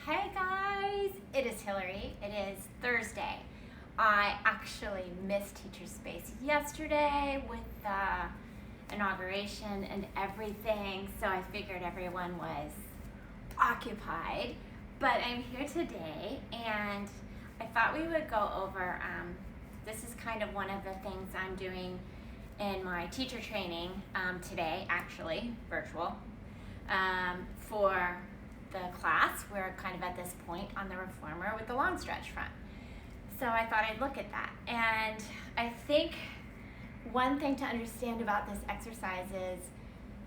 Hey guys, it is Hillary. It is Thursday. I actually missed Teacher Space yesterday with the inauguration and everything, so I figured everyone was occupied. But I'm here today and I thought we would go over, this is kind of one of the things I'm doing in my teacher training today, actually, virtual, for the class. We're kind of at this point on the reformer with the long stretch front. So I thought I'd look at that. And I think one thing to understand about this exercise is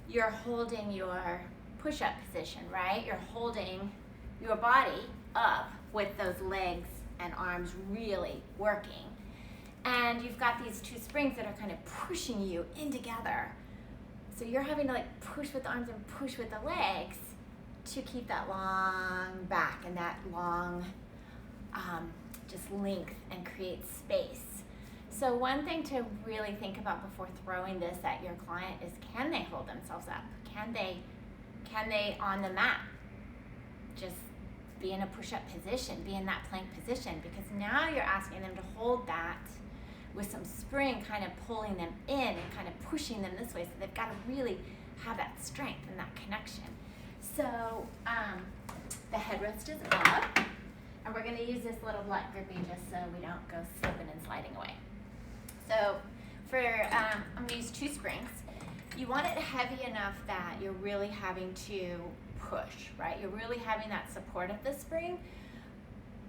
you're holding your push-up position, right? You're holding your body up with those legs and arms really working. And you've got these two springs that are kind of pushing you in together. So you're having to like push with the arms and push with the legs to keep that long back and that long just length and create space. So one thing to really think about before throwing this at your client is, can they hold themselves up? Can they on the mat just be in a push-up position, be in that plank position? Because now you're asking them to hold that with some spring kind of pulling them in and kind of pushing them this way. So they've got to really have that strength and that connection. So the headrest is up, and we're going to use this little black grippy just so we don't go slipping and sliding away. So for I'm going to use two springs. You want it heavy enough that you're really having to push, right? You're really having that support of the spring,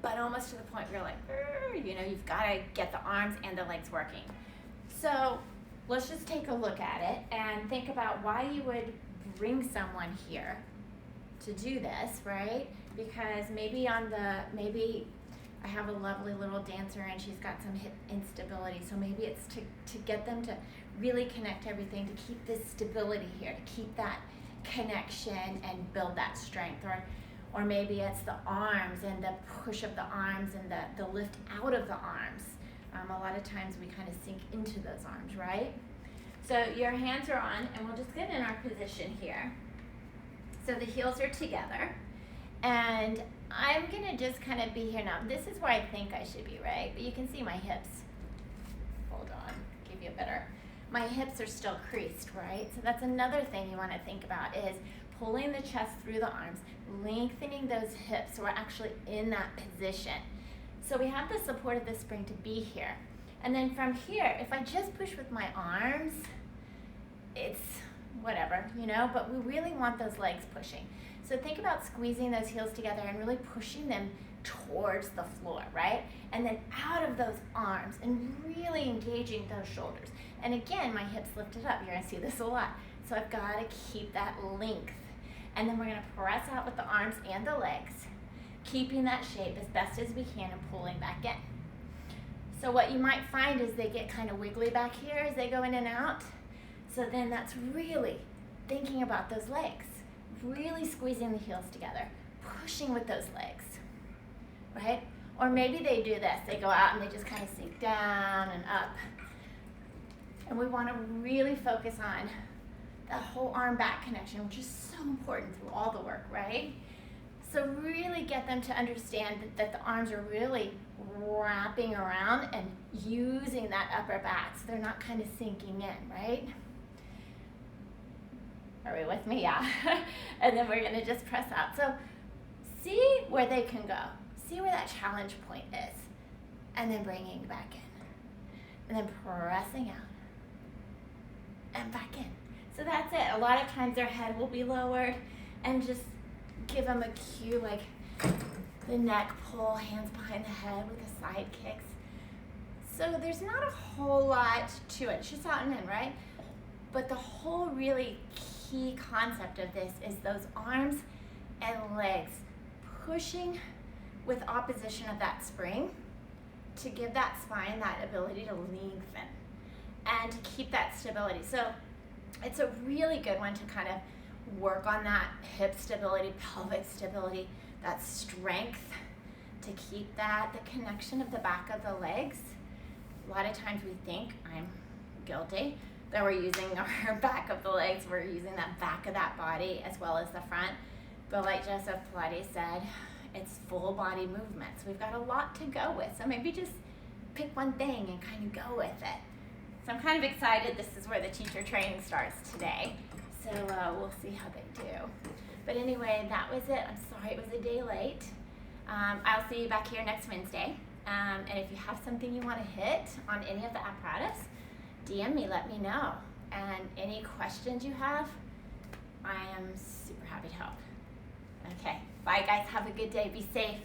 but almost to the point where you're like, you've got to get the arms and the legs working. So let's just take a look at it and think about why you would bring someone here to do this, right? Because maybe I have a lovely little dancer and she's got some hip instability, so maybe it's to get them to really connect everything, to keep this stability here, to keep that connection and build that strength. Or maybe it's the arms and the push of the arms and the lift out of the arms. A lot of times we kind of sink into those arms, right? So your hands are on, and we'll just get in our position here. So the heels are together, and I'm gonna just kind of be here now. This is where I think I should be, right? But you can see my hips. Hold on, give you a better. My hips are still creased, right? So that's another thing you wanna think about is pulling the chest through the arms, lengthening those hips so we're actually in that position. So we have the support of the spring to be here. And then from here, if I just push with my arms, it's whatever, but we really want those legs pushing. So think about squeezing those heels together and really pushing them towards the floor, right? And then out of those arms and really engaging those shoulders. And again, my hips lifted up. You're gonna see this a lot. So I've gotta keep that length. And then we're gonna press out with the arms and the legs, keeping that shape as best as we can and pulling back in. So what you might find is they get kind of wiggly back here as they go in and out. So then that's really thinking about those legs, really squeezing the heels together, pushing with those legs, right? Or maybe they do this, they go out and they just kind of sink down and up. And we want to really focus on the whole arm back connection, which is so important through all the work, right? So really get them to understand that the arms are really wrapping around and using that upper back so they're not kind of sinking in, right? Are we with me? Yeah. And then we're gonna just press out. So see where they can go. See where that challenge point is. And then bringing back in. And then pressing out. And back in. So that's it. A lot of times their head will be lowered, and just give them a cue like the neck pull, hands behind the head with the side kicks. So there's not a whole lot to it. It's just out and in, right? But the whole really key concept of this is those arms and legs pushing with opposition of that spring to give that spine that ability to lengthen and to keep that stability. So it's a really good one to kind of work on that hip stability, pelvic stability, that strength to keep that, the connection of the back of the legs. A lot of times we think, I'm guilty, that we're using our back of the legs, we're using that back of that body as well as the front. But like Joseph Pilates said, It's full body movements. We've got a lot to go with. So maybe just pick one thing and kind of go with it. So I'm kind of excited. This is where the teacher training starts today. So we'll see how they do. But anyway, that was it. I'm sorry it was a day late. I'll see you back here next Wednesday. And if you have something you want to hit on any of the apparatus, DM me, let me know. And any questions you have, I am super happy to help. Okay, bye guys, have a good day, be safe.